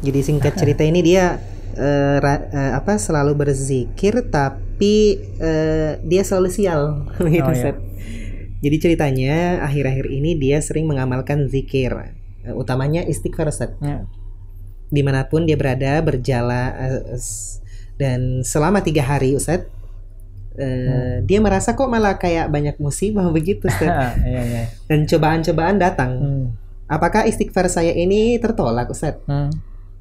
Jadi singkat cerita ini dia selalu berzikir tapi dia selalu sial gitu, Ustaz. Jadi ceritanya akhir-akhir ini dia sering mengamalkan zikir, utamanya istighfar, Ustaz. Dimanapun dia berada berjalan, dan selama 3 hari, Ustaz, dia merasa kok malah kayak banyak musibah begitu, Ustaz. Dan cobaan-cobaan datang. Apakah istighfar saya ini tertolak, Ustaz?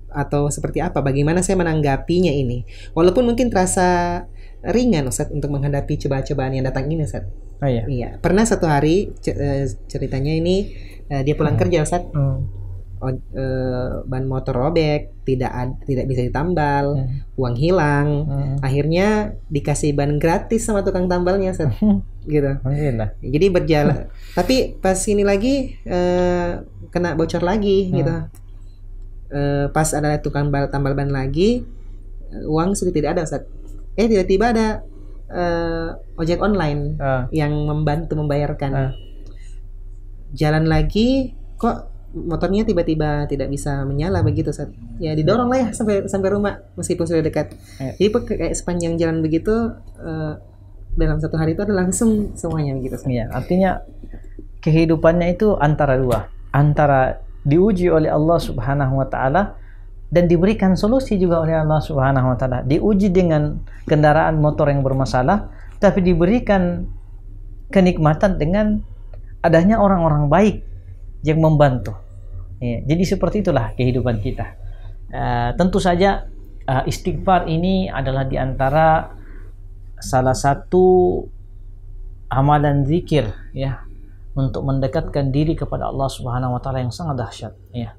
Atau seperti apa? Bagaimana saya menanggapinya ini? Walaupun mungkin terasa ringan, Ustaz, untuk menghadapi cobaan-cobaan yang datang ini, Ustaz. Iya. Pernah satu hari ceritanya ini dia pulang kerja, Ustaz. Ban motor robek, tidak bisa ditambal, uang hilang. Akhirnya dikasih ban gratis sama tukang tambalnya, Ustaz. Gitu. Jadi berjalan. Tapi pas ini lagi kena bocor lagi gitu. Pas ada tukang tambal ban lagi, uang sudah tidak ada, Ustaz. Tiba-tiba ada ojek online yang membantu membayarkan. Jalan lagi, kok motornya tiba-tiba tidak bisa menyala begitu, Ustaz. Ya didorong lah ya sampai rumah meskipun sudah dekat. Jadi kayak sepanjang jalan begitu, dalam satu hari itu ada langsung semuanya begitu, Ustaz. Iya, artinya kehidupannya itu antara dua, antara diuji oleh Allah Subhanahu wa taala dan diberikan solusi juga oleh Allah Subhanahu wa taala. Diuji dengan kendaraan motor yang bermasalah, tapi diberikan kenikmatan dengan adanya orang-orang baik yang membantu. Jadi seperti itulah kehidupan kita. Tentu saja istighfar ini adalah diantara salah satu amalan zikir ya, untuk mendekatkan diri kepada Allah Subhanahu wa taala yang sangat dahsyat ya.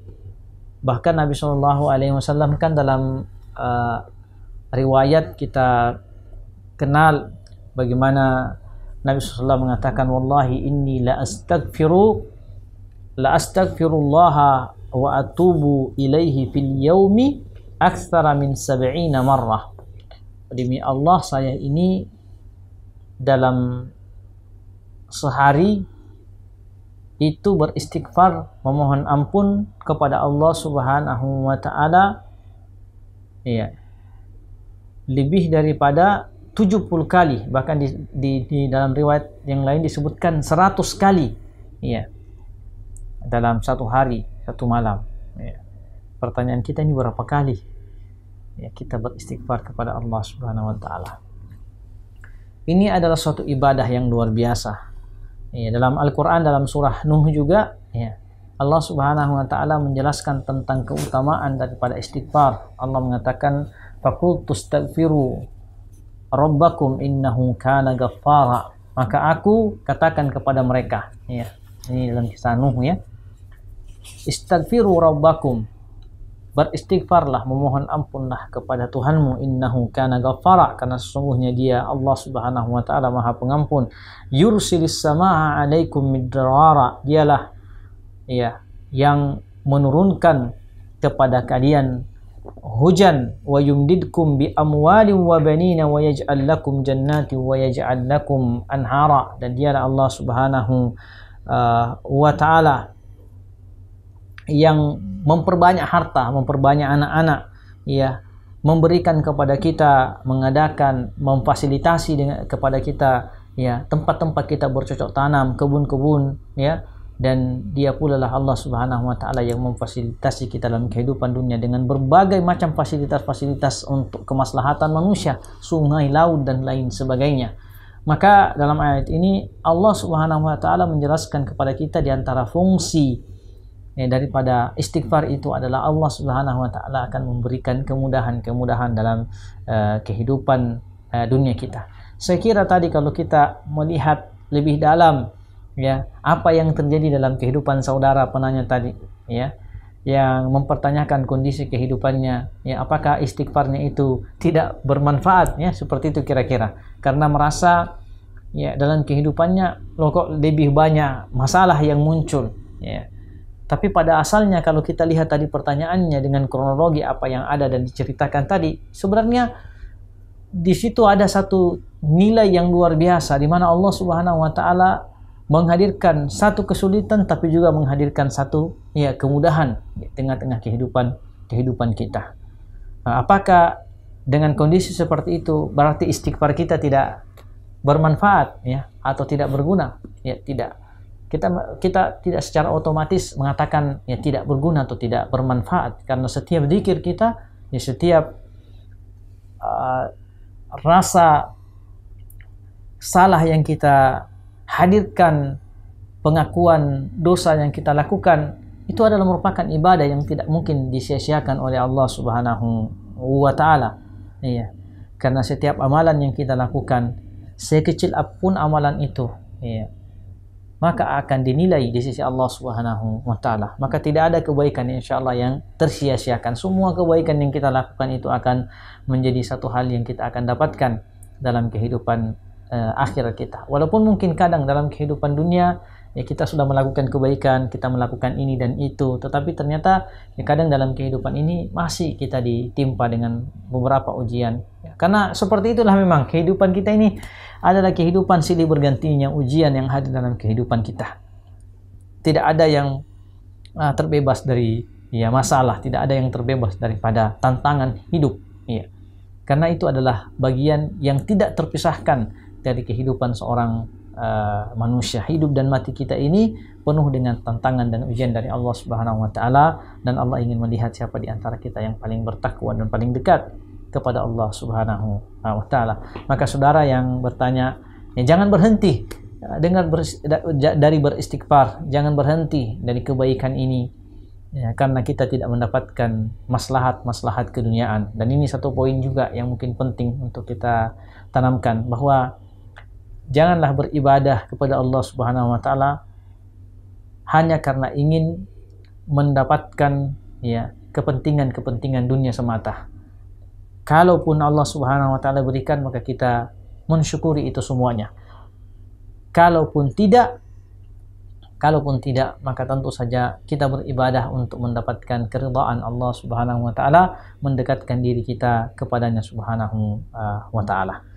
Bahkan Nabi SAW kan dalam riwayat kita kenal bagaimana Nabi SAW mengatakan, wallahi inni la astaghfirullah wa atubu ilaihi fil yaumi aktsara min 70 marrah. Demi Allah, saya ini dalam sehari itu beristighfar, memohon ampun kepada Allah Subhanahu wa taala ya, lebih daripada 70 kali, bahkan di dalam riwayat yang lain disebutkan 100 kali ya, dalam satu hari, satu malam ya. Pertanyaan kita, ini berapa kali ya kita beristighfar kepada Allah Subhanahu wa taala? Ini adalah suatu ibadah yang luar biasa. Ya, dalam Al-Quran, dalam surah Nuh juga ya, Allah Subhanahu wa taala menjelaskan tentang keutamaan daripada istighfar. Allah mengatakan, faqultu astaghfiru rabbakum innahu kana ghaffara. Maka aku katakan kepada mereka ya, ini dalam kisah Nuh ya, istaghfiru rabbakum, beristighfarlah, memohon ampunlah kepada Tuhanmu, innahu kana ghaffara, karena sesungguhnya dia Allah Subhanahu wa taala Maha Pengampun. Yursilis samaa 'alaikum midrara, dialah ya yang menurunkan kepada kalian hujan, wa yumdidkum bi amwalin wa banina wa yaj'al lakum jannatin wa yaj'al lakum anhara, dan dialah Allah Subhanahu wa taala yang memperbanyak harta, memperbanyak anak-anak ya, memberikan kepada kita, mengadakan, memfasilitasi kepada kita ya, tempat-tempat kita bercocok tanam, kebun-kebun ya, dan dia pula lah Allah Subhanahu wa taala yang memfasilitasi kita dalam kehidupan dunia dengan berbagai macam fasilitas-fasilitas untuk kemaslahatan manusia, sungai, laut dan lain sebagainya. Maka dalam ayat ini Allah Subhanahu wa taala menjelaskan kepada kita di antara fungsi daripada istighfar itu adalah Allah Subhanahu wa taala akan memberikan kemudahan-kemudahan dalam kehidupan dunia kita. Saya kira tadi kalau kita melihat lebih dalam ya, apa yang terjadi dalam kehidupan saudara penanya tadi ya, yang mempertanyakan kondisi kehidupannya ya, apakah istighfarnya itu tidak bermanfaat ya, seperti itu kira-kira, karena merasa ya dalam kehidupannya loh kok lebih banyak masalah yang muncul ya. Tapi pada asalnya kalau kita lihat tadi pertanyaannya dengan kronologi apa yang ada dan diceritakan tadi, sebenarnya di situ ada satu nilai yang luar biasa di mana Allah Subhanahu wa taala menghadirkan satu kesulitan tapi juga menghadirkan satu ya kemudahan di tengah-tengah kehidupan kehidupan kita. Apakah dengan kondisi seperti itu berarti istighfar kita tidak bermanfaat ya atau tidak berguna? Ya, tidak. Kita tidak secara otomatis mengatakan ya tidak berguna atau tidak bermanfaat, karena setiap zikir kita, ya setiap rasa salah yang kita hadirkan, pengakuan dosa yang kita lakukan, itu adalah merupakan ibadah yang tidak mungkin disia-siakan oleh Allah Subhanahu wa taala. Iya. Karena setiap amalan yang kita lakukan, sekecil apapun amalan itu, iya, maka akan dinilai di sisi Allah Subhanahu wa taala. Maka tidak ada kebaikan insyaallah yang tersia-siakan. Semua kebaikan yang kita lakukan itu akan menjadi satu hal yang kita akan dapatkan dalam kehidupan akhirat kita. Walaupun mungkin kadang dalam kehidupan dunia ya kita sudah melakukan kebaikan, kita melakukan ini dan itu, tetapi ternyata ya kadang dalam kehidupan ini masih kita ditimpa dengan beberapa ujian. Ya, karena seperti itulah memang kehidupan kita ini adalah kehidupan silih bergantinya ujian yang hadir dalam kehidupan kita. Tidak ada yang terbebas dari ya masalah, tidak ada yang terbebas daripada tantangan hidup. Ya. Karena itu adalah bagian yang tidak terpisahkan dari kehidupan seorang manusia. Hidup dan mati kita ini penuh dengan tantangan dan ujian dari Allah Subhanahu wa taala, dan Allah ingin melihat siapa di antara kita yang paling bertakwa dan paling dekat kepada Allah Subhanahu wa taala. Maka saudara yang bertanya, ya jangan berhenti dari beristighfar, jangan berhenti dari kebaikan ini. Ya, karena kita tidak mendapatkan maslahat keduniaan. Dan ini satu poin juga yang mungkin penting untuk kita tanamkan, bahwa janganlah beribadah kepada Allah Subhanahu wa taala hanya karena ingin mendapatkan ya kepentingan dunia semata. Kalaupun Allah Subhanahu wa taala berikan, maka kita mensyukuri itu semuanya. Kalaupun tidak, maka tentu saja kita beribadah untuk mendapatkan keridhaan Allah Subhanahu wa taala, mendekatkan diri kita kepadanya Subhanahu wa taala.